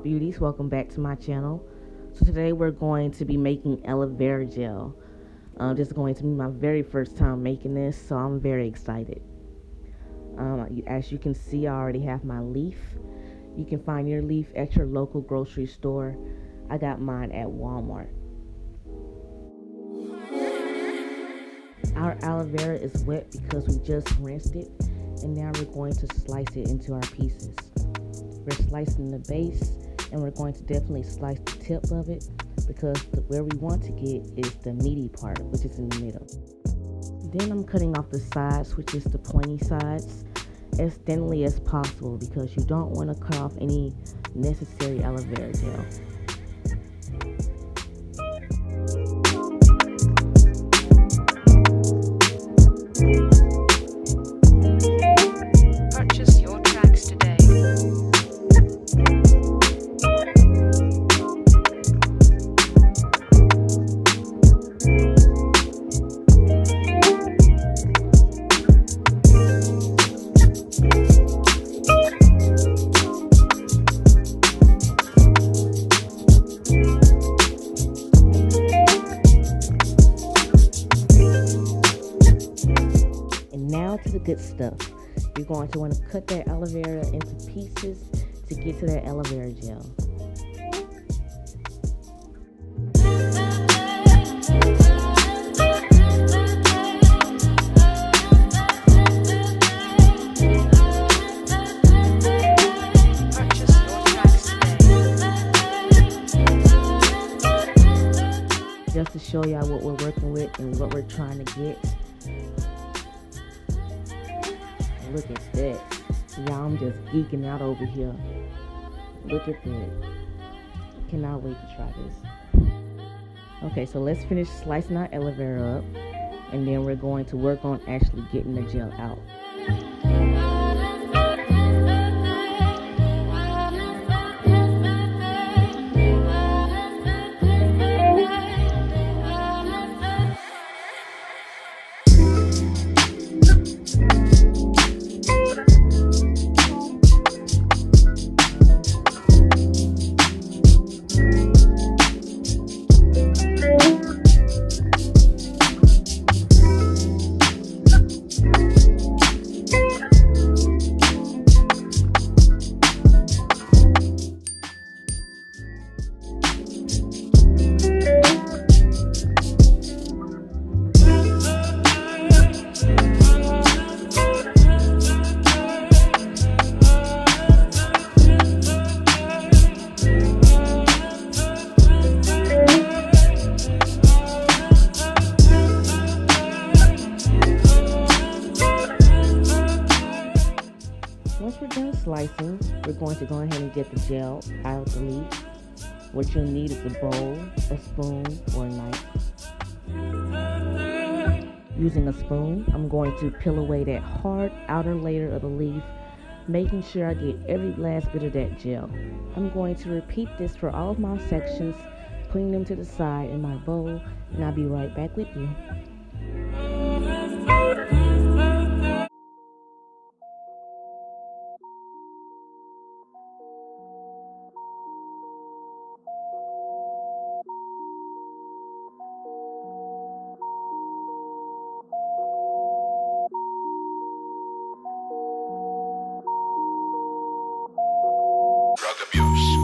beauties, welcome back to my channel. So today we're going to be making aloe vera gel. This is going to be my very first time making this, so I'm very excited. As you can see, I already have my leaf. You can find your leaf at your local grocery store. I got mine at Walmart. Our aloe vera is wet because we just rinsed it, and now we're going to slice it into our pieces. We're slicing the base, and we're going to definitely slice the tip of it because where we want to get is the meaty part, which is in the middle. Then I'm cutting off the sides, which is the pointy sides, as thinly as possible because you don't want to cut off any necessary aloe vera gel. Purchase your tracks today. Now to the good stuff. You're going to want to cut that aloe vera into pieces to get to that aloe vera gel. Purchase your tracks today. Just to show y'all what we're working with and what we're trying to get. Look at that. Y'all, I'm just geeking out over here. Look at that. Cannot wait to try this. Okay, so let's finish slicing our aloe vera up, and then we're going to work on actually getting the gel out. Once we're done slicing, we're going to go ahead and get the gel out of the leaf. What you'll need is a bowl, a spoon, or a knife. Using a spoon, I'm going to peel away that hard outer layer of the leaf, making sure I get every last bit of that gel. I'm going to repeat this for all of my sections, putting them to the side in my bowl, and I'll be right back with you. Drug abuse.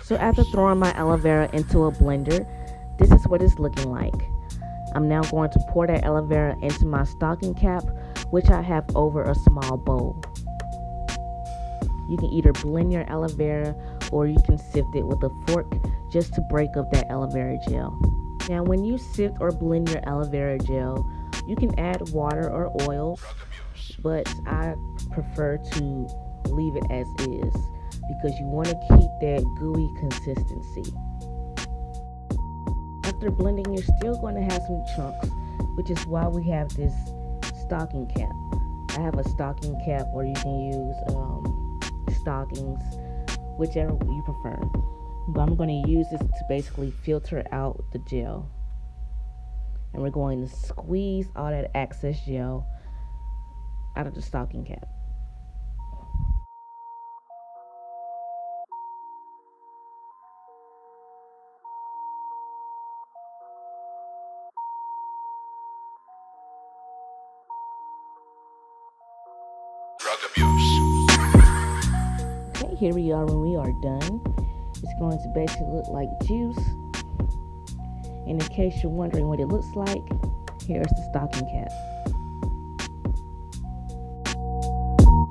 So after throwing my aloe vera into a blender, this is what it's looking like. I'm now going to pour that aloe vera into my stocking cap, which I have over a small bowl. You can either blend your aloe vera or you can sift it with a fork just to break up that aloe vera gel. Now when you sift or blend your aloe vera gel, you can add water or oil, but I prefer to leave it as is because you want to keep that gooey consistency. After blending, you're still going to have some chunks, which is why we have this stocking cap. I have a stocking cap, or you can use stockings, whichever you prefer. But I'm going to use this to basically filter out the gel. And we're going to squeeze all that excess gel out of the stocking cap. Drug abuse. Okay, here we are when we are done. It's going to basically look like juice. And in case you're wondering what it looks like, here's the stocking cap.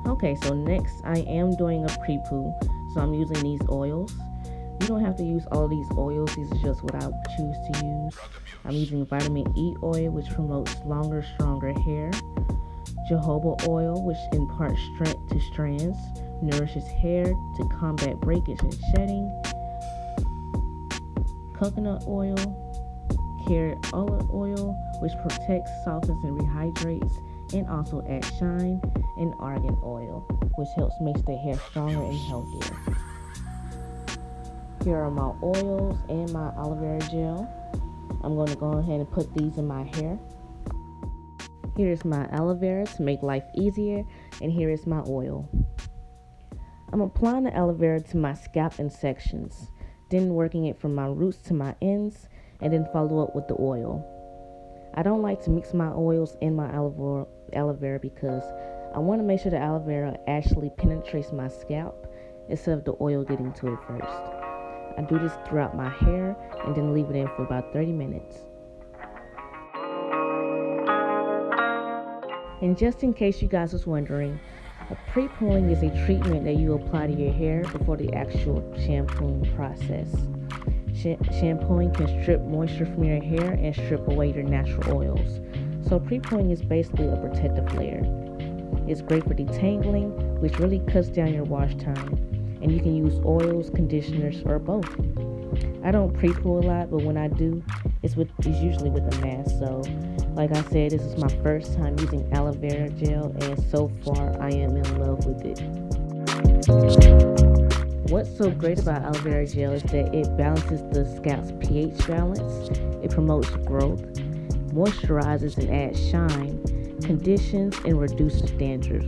Okay, so next I am doing a pre-poo. So I'm using these oils. You don't have to use all these oils. These are just what I choose to use. I'm using vitamin E oil, which promotes longer, stronger hair. Jojoba oil, which imparts strength to strands, nourishes hair to combat breakage and shedding. Coconut oil, carrot oil, which protects, softens, and rehydrates, and also adds shine. And Argan Oil, which helps make the hair stronger and healthier. Here are my oils and my aloe vera gel. I'm going to go ahead and put these in my hair. Here is my aloe vera to make life easier, and here is my oil. I'm applying the aloe vera to my scalp in sections, then working it from my roots to my ends, and then follow up with the oil. I don't like to mix my oils in my aloe vera because I want to make sure the aloe vera actually penetrates my scalp instead of the oil getting to it first. I do this throughout my hair and then leave it in for about 30 minutes. And just in case you guys was wondering, a pre-pooing is a treatment that you apply to your hair before the actual shampooing process. Shampooing can strip moisture from your hair and strip away your natural oils. So pre-pooing is basically a protective layer. It's great for detangling, which really cuts down your wash time. And you can use oils, conditioners, or both. I don't pre-poo a lot, but when I do, it's usually with a mask. So, like I said, this is my first time using aloe vera gel, and so far I am in love with it. What's so great about aloe vera gel is that it balances the scalp's pH balance, it promotes growth, moisturizes and adds shine, conditions, and reduces dandruff.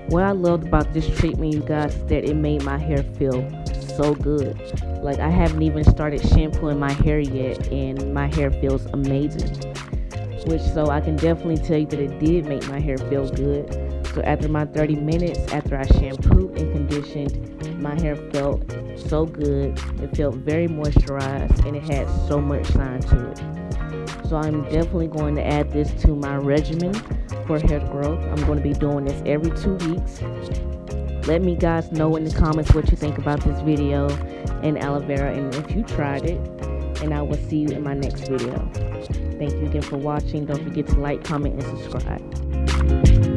What I loved about this treatment, you guys, is that it made my hair feel so good. Like, I haven't even started shampooing my hair yet, and my hair feels amazing. So I can definitely tell you that it did make my hair feel good. So after my 30 minutes, after I shampooed and conditioned, my hair felt so good. It felt very moisturized, and it had so much shine to it. So I'm definitely going to add this to my regimen for hair growth. I'm going to be doing this every 2 weeks. Let me guys know in the comments what you think about this video and aloe vera, and if you tried it. And I will see you in my next video. Thank you again for watching. Don't forget to like, comment, and subscribe.